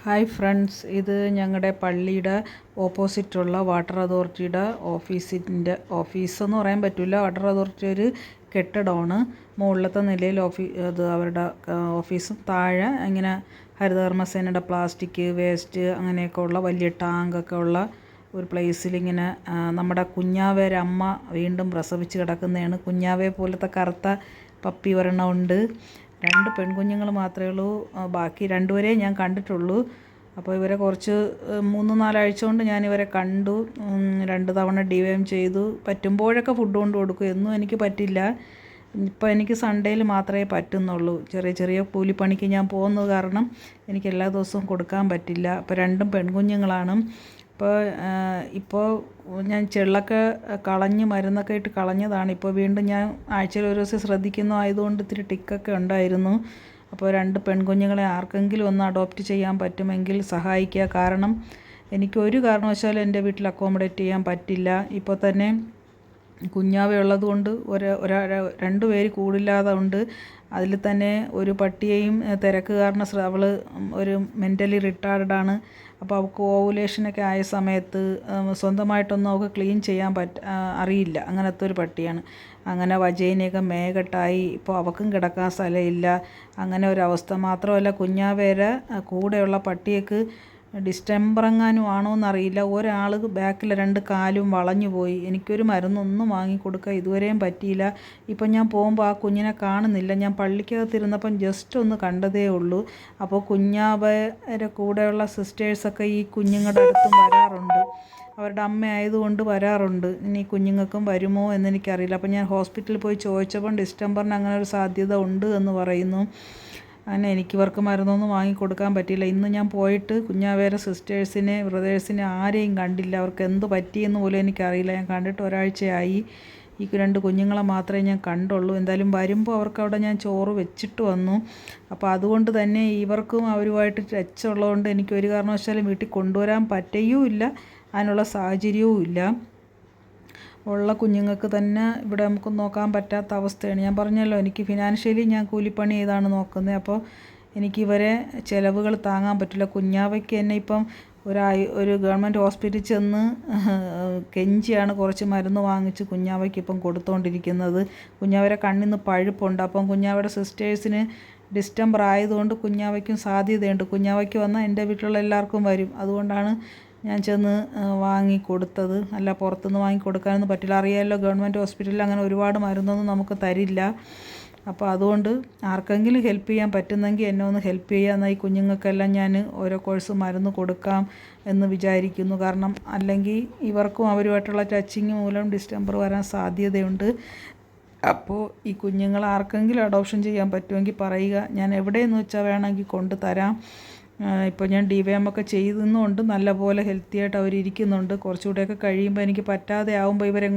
Hi friends, ഇത് ഞങ്ങളുടെ പള്ളിയുടെ ഓപ്പോസിറ്റുള്ള വാട്ടർ അതോറിറ്റിയുടെ ഓഫീസെന്ന് പറയാൻ പറ്റില്ല. വാട്ടർ അതോറിറ്റി ഒരു കെട്ടിടമാണ്. മുകളിലത്തെ നിലയിൽ അവരുടെ ഓഫീസും താഴെ ഇങ്ങനെ ഹരിതകർമ്മസേനയുടെ പ്ലാസ്റ്റിക് വേസ്റ്റ് അങ്ങനെയൊക്കെ ഉള്ള വലിയ ടാങ്കൊക്കെ ഉള്ള ഒരു പ്ലേസിലിങ്ങനെ നമ്മുടെ കുഞ്ഞാവേരെ അമ്മ വീണ്ടും പ്രസവിച്ച് കിടക്കുന്നതാണ്. കുഞ്ഞാവയെ പോലത്തെ കറുത്ത പപ്പി ഒരെണ്ണമുണ്ട്. 2 പെൺകുഞ്ഞുങ്ങൾ മാത്രമേ ഉള്ളൂ. ബാക്കി 2 പേരെ ഞാൻ കണ്ടിട്ടുള്ളൂ. അപ്പോൾ ഇവരെ കുറച്ച് 3-4 ആഴ്ച കൊണ്ട് ഞാനിവരെ കണ്ടു. 2 തവണ ഡിവൈം ചെയ്തു. പറ്റുമ്പോഴൊക്കെ ഫുഡ് കൊണ്ട് കൊടുക്കും. എന്നും എനിക്ക് പറ്റില്ല. ഇപ്പോൾ എനിക്ക് സൺഡേയിൽ മാത്രമേ പറ്റുന്നുള്ളൂ. ചെറിയ ചെറിയ കൂലിപ്പണിക്ക് ഞാൻ പോകുന്നത് കാരണം എനിക്ക് എല്ലാ ദിവസവും കൊടുക്കാൻ പറ്റില്ല. അപ്പോൾ 2 പെൺകുഞ്ഞുങ്ങളാണ്. ഇപ്പോൾ ഞാൻ ചെള്ളൊക്കെ കളഞ്ഞ് മരുന്നൊക്കെ ഇട്ട് കളഞ്ഞതാണ്. ഇപ്പോൾ വീണ്ടും ഞാൻ ആഴ്ചയിൽ ഒരു ദിവസം ശ്രദ്ധിക്കുന്നു ആയതുകൊണ്ട് ഇത്തിരി ടിക്കൊക്കെ ഉണ്ടായിരുന്നു. അപ്പോൾ 2 പെൺകുഞ്ഞുങ്ങളെ ആർക്കെങ്കിലും ഒന്ന് അഡോപ്റ്റ് ചെയ്യാൻ പറ്റുമെങ്കിൽ സഹായിക്കുക. കാരണം എനിക്കൊരു കാരണവശാലും എൻ്റെ വീട്ടിൽ അക്കോമഡേറ്റ് ചെയ്യാൻ പറ്റില്ല. ഇപ്പോൾ തന്നെ കുഞ്ഞാവയുള്ളത് കൊണ്ട് 2 പേര് കൂടില്ലാതെ ഉണ്ട്. അതിൽ തന്നെ ഒരു പട്ടിയെയും തിരക്ക് കാരണം അവൾ ഒരു മെൻ്റലി റിട്ടാർഡാണ്. അപ്പോൾ അവൾക്ക് ഓവുലേഷനൊക്കെ ആയ സമയത്ത് സ്വന്തമായിട്ടൊന്നും അവൾക്ക് ക്ലീൻ ചെയ്യാൻ അറിയില്ല. അങ്ങനത്തെ ഒരു പട്ടിയാണ്. അങ്ങനെ വജൈനയൊക്കെ മേഘട്ടായി. ഇപ്പോൾ അവൾക്കും കിടക്കാൻ സ്ഥലമില്ല. അങ്ങനെ ഒരവസ്ഥ. മാത്രമല്ല കുഞ്ഞാവേരെ കൂടെയുള്ള പട്ടിയേക്ക് ഡിസ്റ്റംബറെങ്ങാനും ആണോ എന്നറിയില്ല. ഒരാൾ ബാക്കിലെ 2 കാലും വളഞ്ഞു പോയി. എനിക്കൊരു മരുന്നൊന്നും വാങ്ങിക്കൊടുക്കാൻ ഇതുവരെയും പറ്റിയില്ല. ഇപ്പം ഞാൻ പോകുമ്പോൾ ആ കുഞ്ഞിനെ കാണുന്നില്ല. ഞാൻ പള്ളിക്കകത്തിരുന്നപ്പം ജസ്റ്റ് ഒന്ന് കണ്ടതേ ഉള്ളൂ. അപ്പോൾ കുഞ്ഞാവയുടെ കൂടെയുള്ള സിസ്റ്റേഴ്സൊക്കെ ഈ കുഞ്ഞുങ്ങളുടെ അടുത്തും വരാറുണ്ട്. അവരുടെ അമ്മ ആയതുകൊണ്ട് വരാറുണ്ട്. ഇനി കുഞ്ഞുങ്ങൾക്കും വരുമോ എന്നെനിക്കറിയില്ല. അപ്പോൾ ഞാൻ ഹോസ്പിറ്റലിൽ പോയി ചോദിച്ചപ്പം ഡിസ്റ്റംബറിന് അങ്ങനെ ഒരു സാധ്യത ഉണ്ട് എന്ന് പറയുന്നു. അങ്ങനെ എനിക്കിവർക്ക് മരുന്നൊന്നും വാങ്ങിക്കൊടുക്കാൻ പറ്റിയില്ല. ഇന്ന് ഞാൻ പോയിട്ട് കുഞ്ഞാവേരെ സിസ്റ്റേഴ്സിനെ ബ്രദേഴ്സിനെ ആരെയും കണ്ടില്ല. അവർക്ക് എന്ത് പറ്റിയെന്ന് പോലും എനിക്കറിയില്ല. ഞാൻ കണ്ടിട്ട് ഒരാഴ്ചയായി. ഈ 2 കുഞ്ഞുങ്ങളെ മാത്രമേ ഞാൻ കണ്ടുള്ളൂ. എന്തായാലും വരുമ്പോൾ അവർക്കവിടെ ഞാൻ ചോറ് വെച്ചിട്ട് വന്നു. അപ്പോൾ അതുകൊണ്ട് തന്നെ ഇവർക്കും അവരുമായിട്ട് ടച്ച് ഉള്ളതുകൊണ്ട് എനിക്ക് ഒരു കാരണവശാലും വീട്ടിൽ കൊണ്ടുവരാൻ പറ്റുകയുമില്ല. അതിനുള്ള സാഹചര്യവും ഇല്ല. ഉള്ള കുഞ്ഞുങ്ങൾക്ക് തന്നെ ഇവിടെ നമുക്ക് നോക്കാൻ പറ്റാത്ത അവസ്ഥയാണ്. ഞാൻ പറഞ്ഞല്ലോ, എനിക്ക് ഫിനാൻഷ്യലി ഞാൻ കൂലിപ്പണി ചെയ്താണ് നോക്കുന്നത്. അപ്പോൾ എനിക്കിവരെ ചിലവുകൾ താങ്ങാൻ പറ്റില്ല. കുഞ്ഞാവയ്ക്ക് തന്നെ ഇപ്പം ഒരു ഗവൺമെൻറ് ഹോസ്പിറ്റലിൽ ചെന്ന് കെഞ്ചിയാണ് കുറച്ച് മരുന്ന് വാങ്ങിച്ച് കുഞ്ഞാവയ്ക്ക് ഇപ്പം കൊടുത്തുകൊണ്ടിരിക്കുന്നത്. കുഞ്ഞാവരെ കണ്ണിൽ നിന്ന് പഴുപ്പുണ്ട്. അപ്പം കുഞ്ഞാവയുടെ സിസ്റ്റേഴ്സിന് ഡിസ്റ്റംബർ ആയതുകൊണ്ട് കുഞ്ഞാവയ്ക്കും സാധ്യതയുണ്ട്. കുഞ്ഞാവയ്ക്ക് വന്നാൽ എൻ്റെ വീട്ടിലുള്ള എല്ലാവർക്കും വരും. അതുകൊണ്ടാണ് ഞാൻ ചെന്ന് വാങ്ങിക്കൊടുത്തത്. അല്ല, പുറത്തുനിന്ന് വാങ്ങിക്കൊടുക്കാനൊന്നും പറ്റില്ല. അറിയാമല്ലോ, ഗവൺമെൻറ് ഹോസ്പിറ്റലിൽ അങ്ങനെ ഒരുപാട് മരുന്നൊന്നും നമുക്ക് തരില്ല. അപ്പോൾ അതുകൊണ്ട് ആർക്കെങ്കിലും ഹെൽപ്പ് ചെയ്യാൻ പറ്റുന്നെങ്കിൽ എന്നെ ഒന്ന് ഹെൽപ്പ് ചെയ്യുക. എന്നാൽ ഈ കുഞ്ഞുങ്ങൾക്കെല്ലാം ഞാൻ ഓരോ കോഴ്സ് മരുന്ന് കൊടുക്കാം എന്ന് വിചാരിക്കുന്നു. കാരണം അല്ലെങ്കിൽ ഇവർക്കും അവരുമായിട്ടുള്ള ടച്ചിങ് മൂലം ഡിസ്റ്റംബർ വരാൻ സാധ്യതയുണ്ട്. അപ്പോൾ ഈ കുഞ്ഞുങ്ങൾ ആർക്കെങ്കിലും അഡോപ്ഷൻ ചെയ്യാൻ പറ്റുമെങ്കിൽ പറയുക. ഞാൻ എവിടെയെന്ന് വെച്ചാൽ വേണമെങ്കിൽ കൊണ്ട് തരാം. ഇപ്പോൾ ഞാൻ DVM ഒക്കെ ചെയ്യുന്നുണ്ട്. നല്ലപോലെ ഹെൽത്തി ആയിട്ട് അവരിയ്ക്കുന്നുണ്ട്. കുറച്ചുകൂടെയൊക്കെ കഴിയുമ്പോൾ എനിക്ക് പറ്റാതെ ആകുമ്പോൾ ഇവരെ